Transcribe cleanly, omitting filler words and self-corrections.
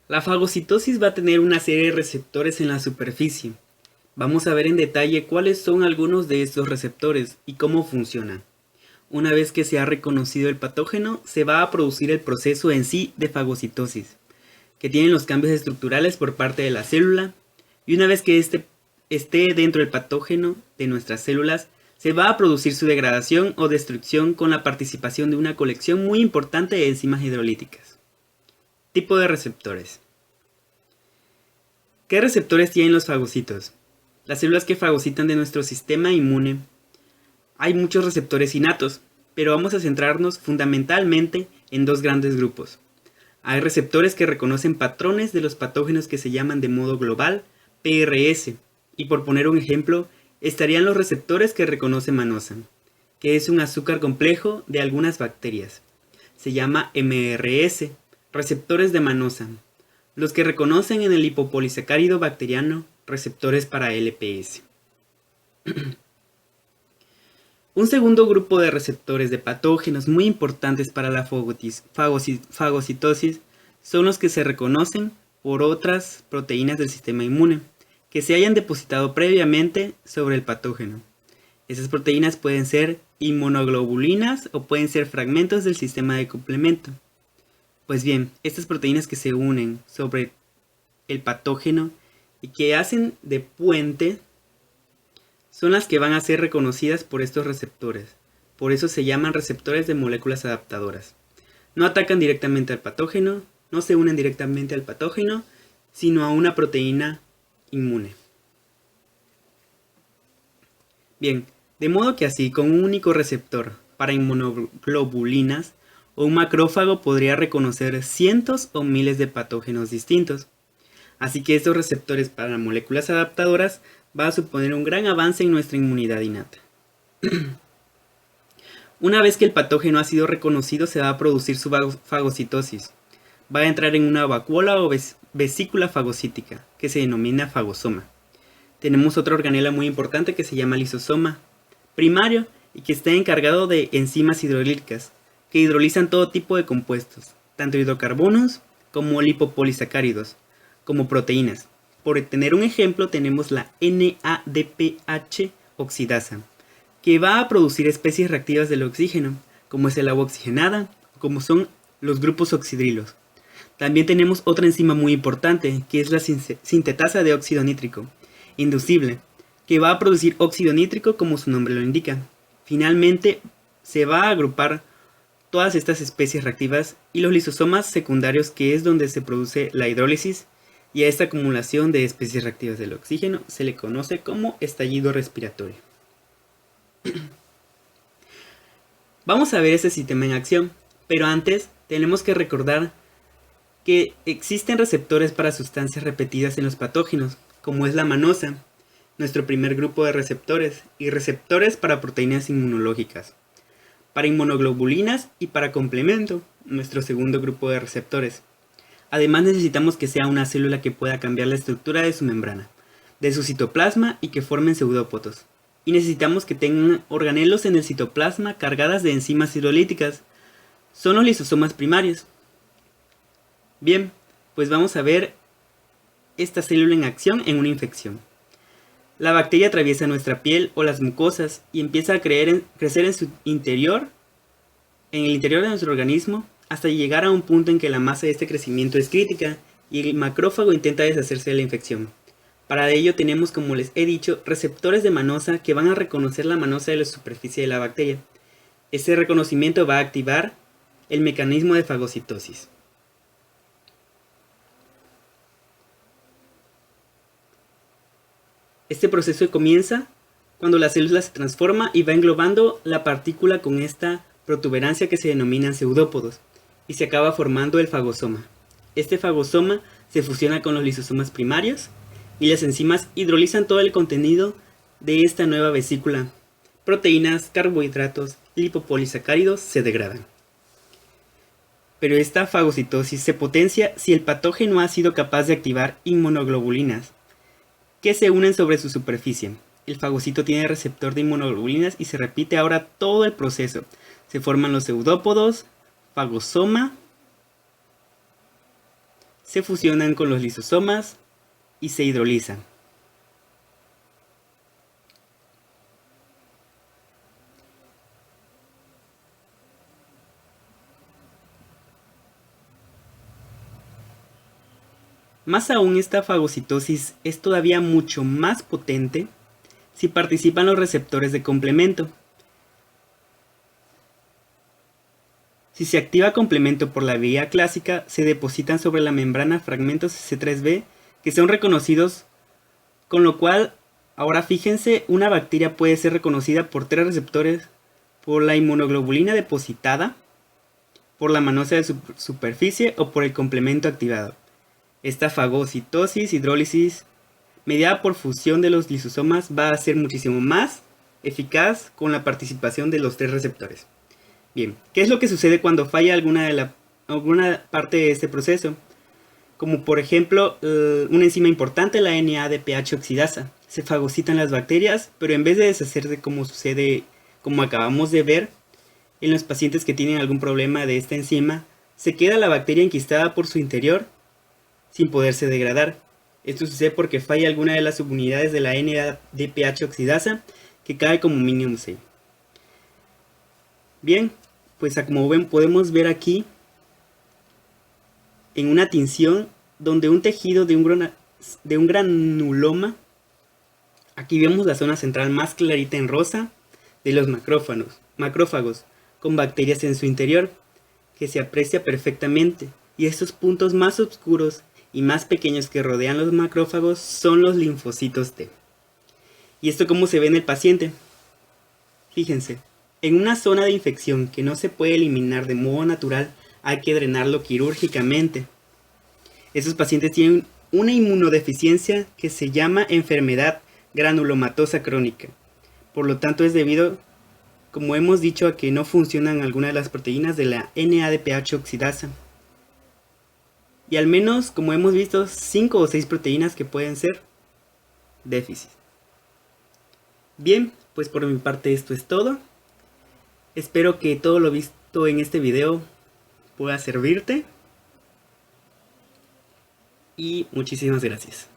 La fagocitosis va a tener una serie de receptores en la superficie. Vamos a ver en detalle cuáles son algunos de estos receptores y cómo funcionan. Una vez que se ha reconocido el patógeno, se va a producir el proceso en sí de fagocitosis, que tiene los cambios estructurales por parte de la célula, y una vez que este esté dentro del patógeno de nuestras células, se va a producir su degradación o destrucción con la participación de una colección muy importante de enzimas hidrolíticas. Tipo de receptores. ¿Qué receptores tienen los fagocitos? Las células que fagocitan de nuestro sistema inmune. Hay muchos receptores innatos, pero vamos a centrarnos fundamentalmente en dos grandes grupos. Hay receptores que reconocen patrones de los patógenos que se llaman de modo global PRS, y por poner un ejemplo, estarían los receptores que reconocen manosa, que es un azúcar complejo de algunas bacterias. Se llama MRS, receptores de manosa. Los que reconocen en el lipopolisacárido bacteriano, receptores para LPS. Un segundo grupo de receptores de patógenos muy importantes para la fagocitosis son los que se reconocen por otras proteínas del sistema inmune que se hayan depositado previamente sobre el patógeno. Esas proteínas pueden ser inmunoglobulinas o pueden ser fragmentos del sistema de complemento. Pues bien, estas proteínas que se unen sobre el patógeno y que hacen de puente son las que van a ser reconocidas por estos receptores. Por eso se llaman receptores de moléculas adaptadoras. No atacan directamente al patógeno, no se unen directamente al patógeno, sino a una proteína inmune. Bien, de modo que así, con un único receptor para inmunoglobulinas, un macrófago podría reconocer cientos o miles de patógenos distintos. Así que estos receptores para moléculas adaptadoras va a suponer un gran avance en nuestra inmunidad innata. Una vez que el patógeno ha sido reconocido, se va a producir su fagocitosis. Va a entrar en una vacuola o vesícula fagocítica, que se denomina fagosoma. Tenemos otra organela muy importante que se llama lisosoma primario y que está encargado de enzimas hidrolíticas, que hidrolizan todo tipo de compuestos, tanto hidrocarbonos como lipopolisacáridos, como proteínas. Por tener un ejemplo, tenemos la NADPH oxidasa, que va a producir especies reactivas del oxígeno, como es el agua oxigenada, como son los grupos oxidrilos. También tenemos otra enzima muy importante, que es la sintetasa de óxido nítrico, inducible, que va a producir óxido nítrico como su nombre lo indica. Finalmente, se va a agrupar todas estas especies reactivas y los lisosomas secundarios, que es donde se produce la hidrólisis, y a esta acumulación de especies reactivas del oxígeno se le conoce como estallido respiratorio. Vamos a ver ese sistema en acción, pero antes tenemos que recordar que existen receptores para sustancias repetidas en los patógenos, como es la manosa, nuestro primer grupo de receptores, y receptores para proteínas inmunológicas, para inmunoglobulinas y para complemento, nuestro segundo grupo de receptores. Además necesitamos que sea una célula que pueda cambiar la estructura de su membrana, de su citoplasma y que formen pseudópodos. Y necesitamos que tengan organelos en el citoplasma cargadas de enzimas hidrolíticas. Son los lisosomas primarios. Bien, pues vamos a ver esta célula en acción en una infección. La bacteria atraviesa nuestra piel o las mucosas y empieza a crecer en su interior, en el interior de nuestro organismo, hasta llegar a un punto en que la masa de este crecimiento es crítica y el macrófago intenta deshacerse de la infección. Para ello tenemos, como les he dicho, receptores de manosa que van a reconocer la manosa de la superficie de la bacteria. Este reconocimiento va a activar el mecanismo de fagocitosis. Este proceso comienza cuando la célula se transforma y va englobando la partícula con esta protuberancia que se denominan pseudópodos, y se acaba formando el fagosoma. Este fagosoma se fusiona con los lisosomas primarios y las enzimas hidrolizan todo el contenido de esta nueva vesícula. Proteínas, carbohidratos, lipopolisacáridos se degradan. Pero esta fagocitosis se potencia si el patógeno ha sido capaz de activar inmunoglobulinas, que se unen sobre su superficie. El fagocito tiene receptor de inmunoglobulinas y se repite ahora todo el proceso. Se forman los pseudópodos, fagosoma, se fusionan con los lisosomas y se hidrolizan. Más aún, esta fagocitosis es todavía mucho más potente si participan los receptores de complemento. Si se activa complemento por la vía clásica, se depositan sobre la membrana fragmentos C3b que son reconocidos, con lo cual, ahora fíjense, una bacteria puede ser reconocida por 3 receptores: por la inmunoglobulina depositada, por la manosa de superficie o por el complemento activado. Esta fagocitosis, hidrólisis, mediada por fusión de los lisosomas, va a ser muchísimo más eficaz con la participación de los 3 receptores. Bien, ¿qué es lo que sucede cuando falla alguna parte de este proceso? Como por ejemplo, una enzima importante, la NADPH oxidasa. Se fagocitan las bacterias, pero en vez de deshacerse como sucede, como acabamos de ver, en los pacientes que tienen algún problema de esta enzima, se queda la bacteria enquistada por su interior sin poderse degradar. Esto sucede porque falla alguna de las subunidades de la NADPH oxidasa, que cae como mínimo 6. Bien, pues como ven, podemos ver aquí en una tinción donde un tejido de un granuloma, aquí vemos la zona central más clarita en rosa de los macrófagos con bacterias en su interior, que se aprecia perfectamente, y estos puntos más oscuros y más pequeños que rodean los macrófagos son los linfocitos T. ¿Y esto cómo se ve en el paciente? Fíjense, en una zona de infección que no se puede eliminar de modo natural, hay que drenarlo quirúrgicamente. Estos pacientes tienen una inmunodeficiencia que se llama enfermedad granulomatosa crónica. Por lo tanto, es debido, como hemos dicho, a que no funcionan algunas de las proteínas de la NADPH oxidasa. Y al menos, como hemos visto, 5 o 6 proteínas que pueden ser déficit. Bien, pues por mi parte esto es todo. Espero que todo lo visto en este video pueda servirte. Y muchísimas gracias.